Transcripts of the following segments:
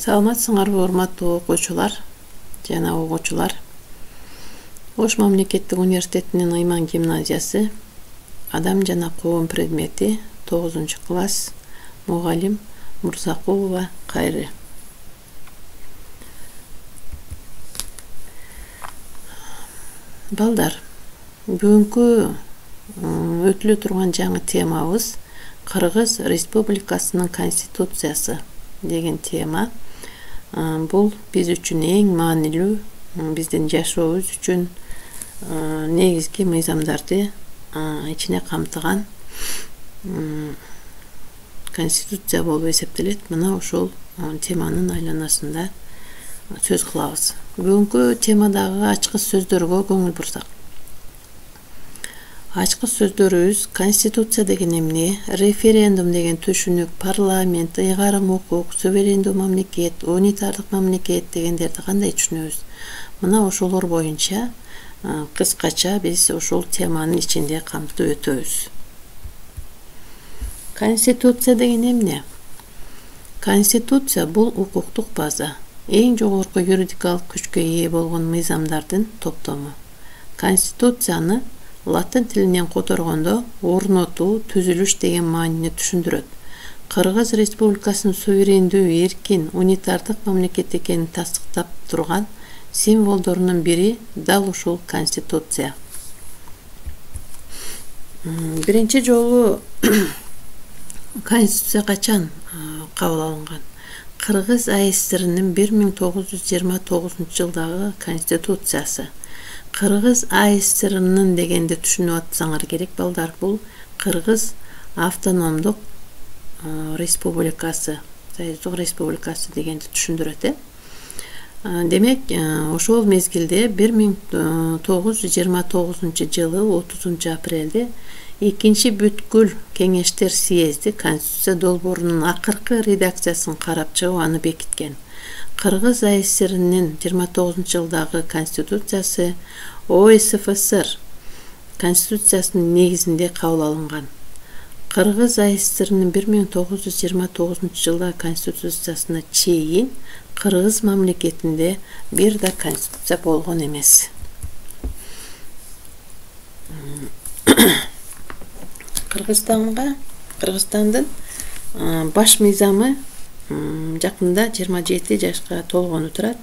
Саламатсыңарбы урматтуу окуучулар жана угуучулар. Ош мамлекеттик университетинин Ыйман гимназиясы адам жана коом предмети 9-класс мугалим Мурзакулова Кайры. Балдар, бүгүнкү өтүлө турган жаңы темабыз Кыргыз Республикасынын Конституциясы деген тема. Бул биз үчүн эң маанилүү, биздин жашообуз үчүн негизги мыйзамдарды ичине камтыган конституция болуп эсептелет. Мына ошол теманын айланасында сөз кылабыз. Бүгүнкү темадагы ачкы сөздөргө көңүл бурсак. Ачкы сөздөрүбүз конституция деген эмне, референдум деген түшүнүк, парламент, ыйгарым укук, суверендүү мамлекет, унитардык мамлекет дегендерди кандай түшүнөбүз? Мына ошолор боюнча кыскача биз ошол теманын ичинде камтып өтөбүз. Конституция деген эмне? Конституция бул укуктук база, эң жогорку юридикалык күчкө ээ болгон мыйзамдардын топтому. Конституцияны латын тилинен которгондо орнотуу, түзүлүш деген маанини түшүндүрөт. Кыргыз Республикасынын суверендүү, эркин, унитардык мамлекет экенин тастыктап турган символдорунун бири дал ушул конституция. Биринчи жолу конституция качан кабыл алынган? Кыргыз АССРнын 1929-жылдагы конституциясы. Кыргыз АССРнын дегенди түшүнүп атсаңар керек балдар, бул Кыргыз автономдук республикасы, Союздук республикасы дегенди түшүндүрөт. Демек, ошол мезгилде 1929-жылы 30 апрелде экинчи бүткүл кеңештер съезди конституция долбоорунун акыркы редакциясын карап чыгып аны бекиткен. Кыргыз АССРнын 29-жылдагы конституциясы ОСФСР конституциясынын негизинде кабыл алынган. Кыргыз АССРнын 1929-жылдагы конституциясына чейин Кыргыз мамлекетинде бир да конституция болгон эмес. Кыргызстандын баш мыйзамы жакында 27 жашка толгону турат.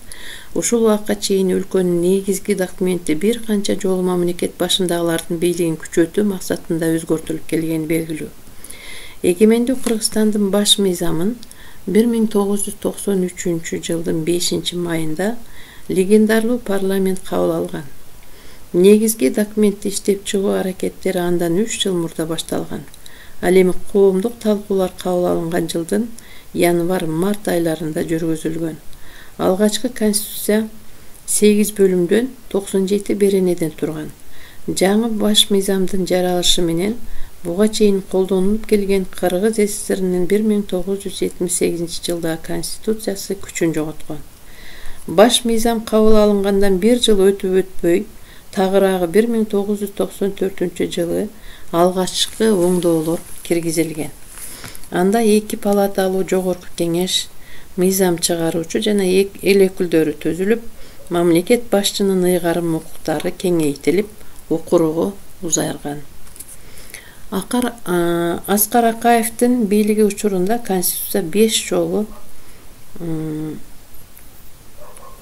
Ушул убакка чейин өлкөнүн негизги документи бир канча жолу мамлекет башындагылардын бийлигин күчөтүү максатында өзгөртүлүп келгени белгилүү. Эгемендүү Кыргызстандын баш мыйзамын 1993-жылдын 5-майында легендарлуу парламент кабыл алган. Негизги документти иштеп чыгуу аракеттери андан 3 жыл мурда башталган. Ал эми коомдук талкуулар кабыл алынган жылдын январь-март айларында жүргүзүлгөн. Алгачкы конституция 8 бөлүмдөн 97 беренеден турган. Жаңы баш мыйзамдын жаралышы менен буга чейин колдонулуп келген Кыргыз СССРнын 1978-жылдагы конституциясы күчүн жоготкон. Баш мыйзам кабыл алынгандан 1 жыл өтүп өтпөй, тагыраагы 1994-жылы алгачкы оңдоолор киргизилген. Анда 2 палаталуу жогорку кеңеш, мыйзам чыгаруучу жана эл өкүлдөрү түзүлүп, мамлекет башчынын ыйгарым укуктары кеңейтилип, укуругу узарган. Аскар Акаевдин бийлиги учурунда конституция 5 жолу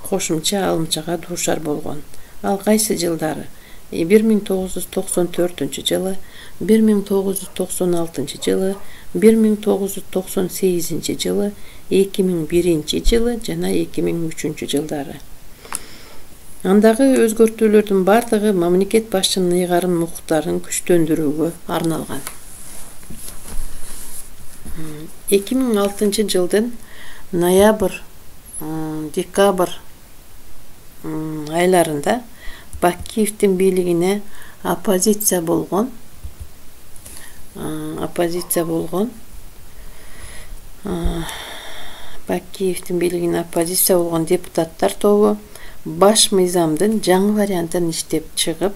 кошумча алымчага дуушар болгон. Ал кайсы жылдары? 1994-жылы, 1996-жылы, 1998-жылы, 2001-жылы жана 2003-жылдары. Андагы өзгөртүүлөрдүн бардыгы мамлекет башчынын ыйгарым укуктарын күчтөндүрүүгө арналган. 2006-жылдын ноябрь-декабрь айларында Бакиевдин бийлигине оппозиция болгон депутаттар тобу баш мыйзамдын жаңы вариантын иштеп чыгып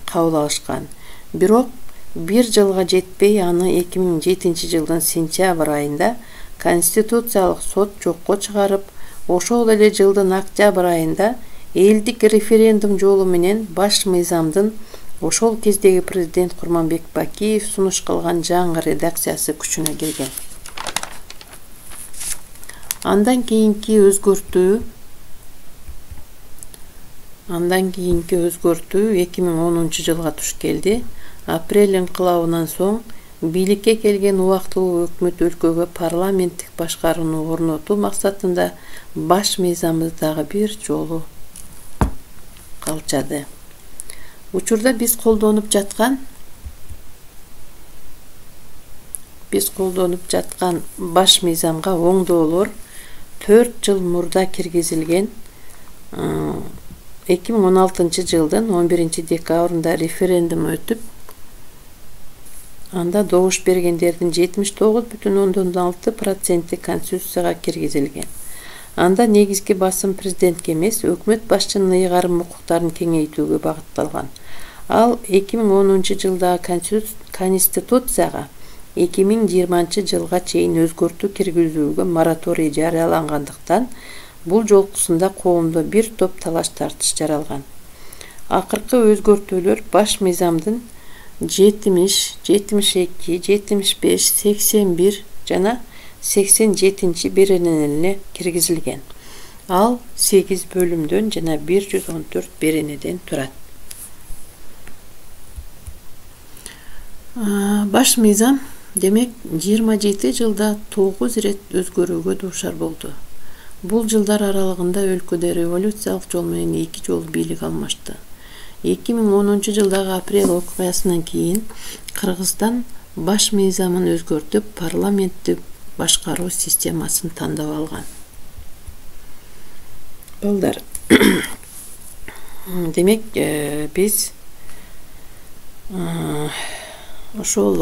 кабыл алышкан. Бирок 1 жылга жетпей аны 2007-жылдын сентябрь айында Конституциялык сот жокко чыгарып, ошол эле жылдын октябрь айында элдик референдум жолу менен баш мыйзамдын ошол кездеги президент Курманбек Бакиев сунуш кылган жаңы редакциясы күчүнө кирген. Андан кийинки өзгөртүү 2010 жылга туш келди. Апрель инкылабынан соң бийликке келген убактылуу өкмөт өлкөгө парламенттик башкарууну орнотуу максатында баш мыйзамды дагы бир жолу калчады. Учурда биз колдонуп жаткан баш мыйзамга оңдоолор 4 жыл мурда киргизилген 2016 жылдын 11 декабрында референдум өтүп, анда добуш бергендердин 79,6% конституцияга киргизилген. Анда негизги басым президентке эмес, өкмөт башчынын ыйгарым укуктарын кеңейтүүгө багытталган. Ал 2010 жылдагы конституцияга 2020 жылга чейин өзгөртүү киргизүүгө мораторий жарыялангандыктан, бул жолкусунда коомдо бир топ талаш тартыш жаралган. Акыркы өзгөртүүлөр баш мыйзамдын 70, 72, 75, 81 жана 87 беренелерине киргизилген. Ал 8 бөлүмдөн жана 114 беренеден турат. Баш мыйзам демек 27 жылда 9 ирет өзгөрүүгө дуушар болду. Бул жылдар аралыгында өлкөдө революциялык жол менен 2 жолу бийлик алмашты. 2010 жылдагы апрель окуясынан кийин Кыргызстан баш мыйзамын өзгөртүп, парламенттик башкаруу системасын тандап алган. Балдар, демек биз ошол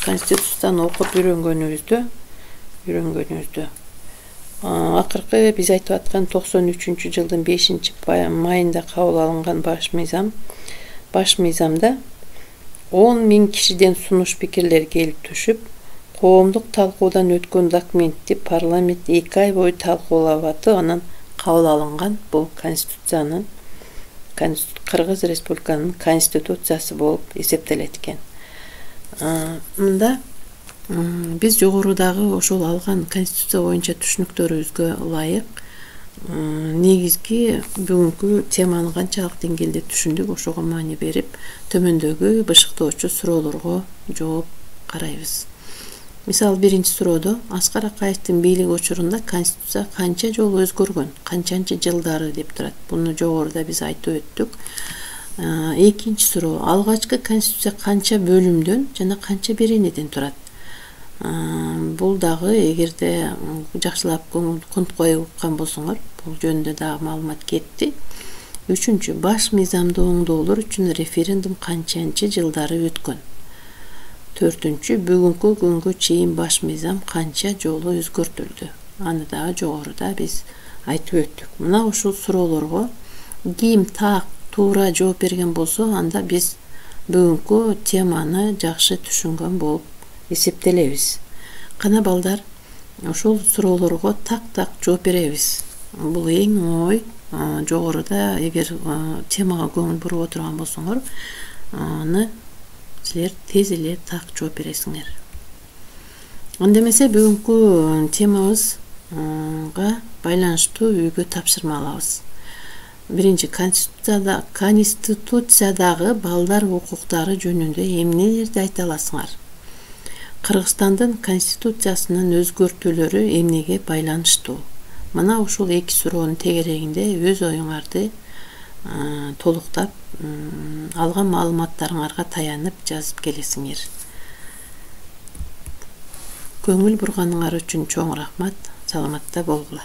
конституцияны окуп үйрөнгөнүбүздө акыркы биз айтып аткан 93 жылдын 5 майында кабыл алынган баш мыйзамда 10 000 кишиден сунуш пикирлер келип түшүп, коомдук талкуудан өткөн документти парламент 2 ай бою талкуулап атып, анан кабыл алынган бул конституциянын Кыргыз Республиканын конституциясы болуп эсептелет экен. Мында биз жогорудагы ошол алган конституция боюнча түшүнүктөрүбүзгө ылайык негизги бүгүнкү теманы канчалык деңгээлде түшүндүк, ошого маани берип, төмөндөгү бышыктоочу суроолорго жооп карайбыз. Мисалы, биринчи суроодо Аскар Акаевдин бийлик учурунда конституция канча жолу өзгөргөн, канчанчы жылдары деп турат. Буну жогоруда биз айтып өттүк. Экинчи суроо, алгачкы конституция канча бөлүмдөн жана канча беренеден турат? Бул дагы эгерде жакшылап кунт коюп уккан болсоңор, бул жөнүндө дагы маалымат кетти. Үчүнчү, баш мыйзамды оңдоолор үчүн референдум канчанчы жылдары өткөн? Төртүнчү, бүгүнкү күнгө чейин баш мыйзам канча жолу өзгөртүлдү? Аны дагы жогоруда биз айтып өттүк. Мына ушул суроолорго ким так туура жооп берген болсо, анда биз бүгүнкү теманы жакшы түшүнгөн болуп эсептелебиз. Кана балдар, ошол суроолорго так жооп беребиз. Бул эң оңой. Жогоруда эгер темага көңүл буруп отурган болсоңор, аны силер тез эле так жооп бересиңер. Анда эмесе бүгүнкү темабызга байланыштуу үйгө тапшырма алабыз. Биринчи, конституциядагы балдар укуктары жөнүндө эмнелерди айта аласыңар? Кыргызстандын конституциясынын өзгөртүүлөрү эмнеге байланыштуу? Мына ушул эки суроонун тегерегинде өз оюңарды толуктап, алган маалыматтарыңарга таянып жазып келесиңер. Көңүл бурганыңар үчүн чоң рахмат. Саламатта болгула.